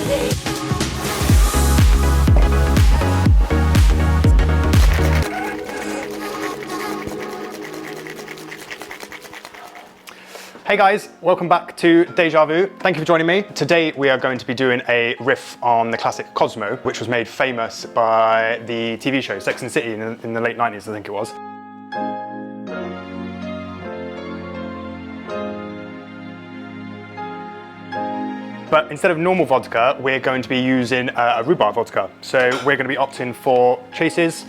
Hey guys, welcome back to Deja Vu. Thank you for joining me. Today we are going to be doing a riff on the classic Cosmo, which was made famous by the TV show Sex and the City in the late 90s, I think it was. But instead of normal vodka, we're going to be using a rhubarb vodka. So we're going to be opting for Chase's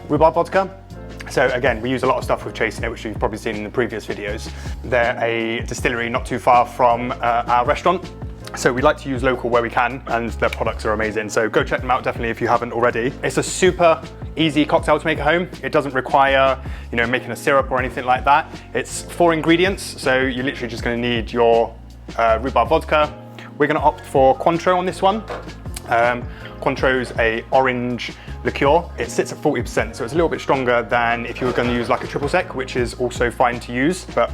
rhubarb vodka. So again, we use a lot of stuff with Chase in it, which you've probably seen in the previous videos. They're a distillery not too far from our restaurant. So we like to use local where we can, and their products are amazing. So go check them out definitely if you haven't already. It's a super easy cocktail to make at home. It doesn't require, making a syrup or anything like that. It's 4 ingredients. So you're literally just gonna need your rhubarb vodka. We're gonna opt for Cointreau on this one. Cointreau's a orange liqueur. It sits at 40%, so it's a little bit stronger than if you were going to use like a triple sec, which is also fine to use, but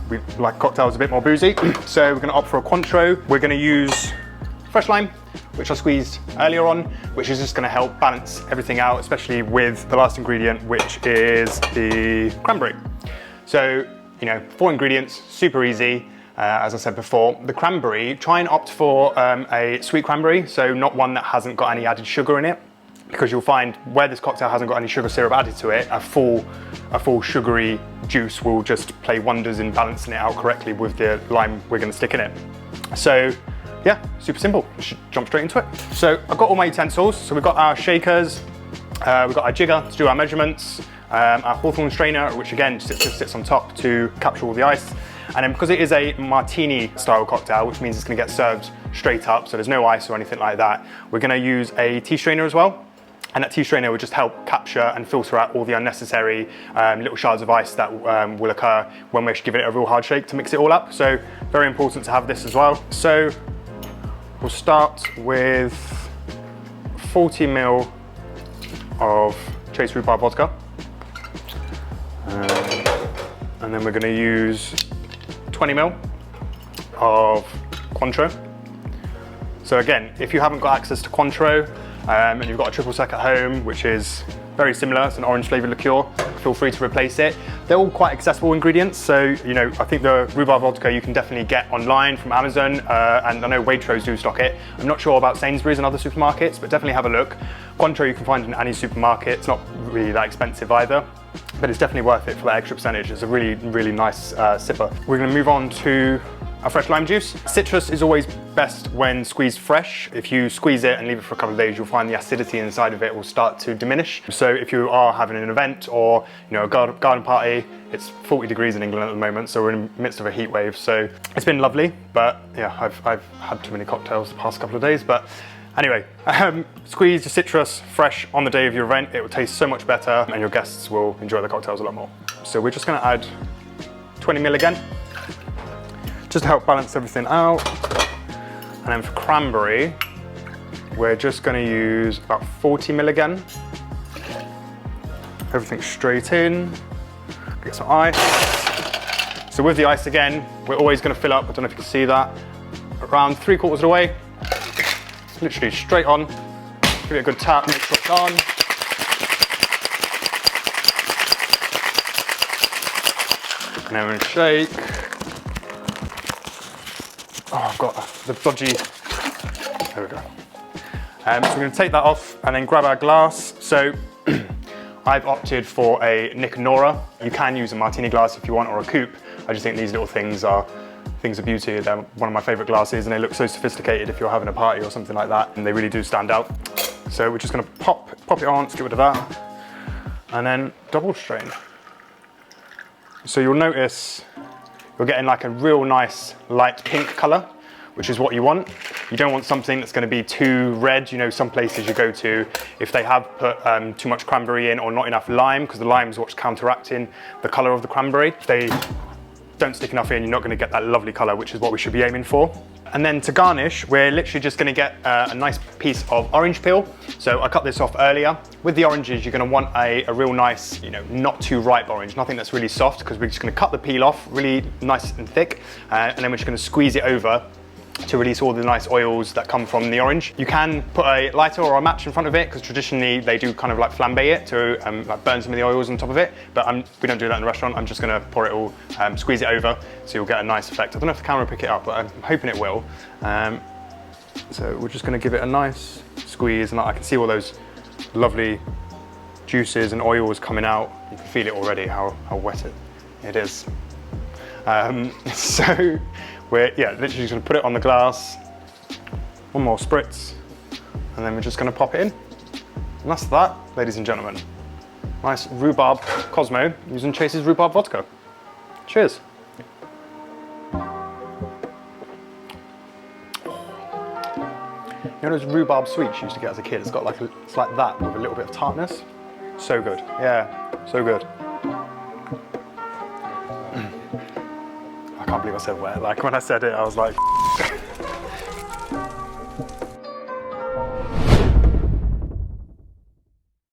we like cocktails a bit more boozy. So we're going to opt for a Cointreau. We're going to use fresh lime, which I squeezed earlier on, which is just going to help balance everything out, especially with the last ingredient, which is the cranberry. So 4 ingredients, super easy. As I said before, the cranberry, try and opt for a sweet cranberry, so not one that hasn't got any added sugar in it, because you'll find where this cocktail hasn't got any sugar syrup added to it, a full sugary juice will just play wonders in balancing it out correctly with the lime we're going to stick in it. So yeah, super simple. We should jump straight into it. So I've got all my utensils. So we've got our shakers, we've got our jigger to do our measurements, our Hawthorne strainer, which again just sits on top to capture all the ice. And then because it is a martini style cocktail, which means it's going to get served straight up, so there's no ice or anything like that, we're going to use a tea strainer as well. And that tea strainer will just help capture and filter out all the unnecessary little shards of ice that will occur when we're giving it a real hard shake to mix it all up. So very important to have this as well. So we'll start with 40 ml of Chase Rhubarb vodka. And then we're going to use 20 ml of Cointreau. So again, if you haven't got access to Cointreau and you've got a triple sec at home, which is very similar, it's an orange flavored liqueur, feel free to replace it. They're all quite accessible ingredients. So, I think the rhubarb vodka you can definitely get online from Amazon, and I know Waitrose do stock it. I'm not sure about Sainsbury's and other supermarkets, but definitely have a look. Cointreau you can find in any supermarket. It's not really that expensive either, but it's definitely worth it for that extra percentage. It's a really, really nice sipper. We're gonna move on to our fresh lime juice. Citrus is always best when squeezed fresh. If you squeeze it and leave it for a couple of days, you'll find the acidity inside of it will start to diminish. So if you are having an event or a garden party, it's 40 degrees in England at the moment, so we're in the midst of a heat wave. So it's been lovely, but yeah, I've had too many cocktails the past couple of days. But anyway, squeeze your citrus fresh on the day of your event. It will taste so much better and your guests will enjoy the cocktails a lot more. So we're just gonna add 20 ml again, just to help balance everything out. And then for cranberry, we're just gonna use about 40 ml again. Everything straight in, get some ice. So with the ice again, we're always gonna fill up, I don't know if you can see that, around 3/4 of the way. Literally straight on, give it a good tap, make sure it's on. And then we're gonna shake. Oh, I've got the dodgy, there we go. So we're gonna take that off and then grab our glass. So I've opted for a Nick and Nora. You can use a martini glass if you want, or a coupe. I just think these little things are things of beauty. They're one of my favorite glasses and they look so sophisticated if you're having a party or something like that, and they really do stand out. So we're just gonna pop it on, let's get rid of that, and then double strain. So you'll notice you're getting like a real nice light pink color, which is what you want. You don't want something that's gonna be too red. Some places you go to, if they have put too much cranberry in or not enough lime, because the lime is what's counteracting the color of the cranberry. If they don't stick enough in, you're not gonna get that lovely color, which is what we should be aiming for. And then to garnish, we're literally just gonna get a nice piece of orange peel. So I cut this off earlier. With the oranges, you're gonna want a real nice, not too ripe orange, nothing that's really soft, because we're just gonna cut the peel off really nice and thick, and then we're just gonna squeeze it over to release all the nice oils that come from the orange. You can put a lighter or a match in front of it, because traditionally they do kind of like flambe it to like burn some of the oils on top of it, but we don't do that in the restaurant. I'm just gonna pour it all, squeeze it over, so you'll get a nice effect. I don't know if the camera will pick it up, but I'm hoping it will. So we're just gonna give it a nice squeeze, and I can see all those lovely juices and oils coming out. You can feel it already, how wet it is. So we're literally just gonna put it on the glass, one more spritz, and then we're just gonna pop it in. And that's that, ladies and gentlemen. Nice rhubarb Cosmo using Chase's rhubarb vodka. Cheers. You know those rhubarb sweets you used to get as a kid? It's got like it's like that with a little bit of tartness. So good, yeah, so good. I can't believe I said wet. Like when I said it, I was like,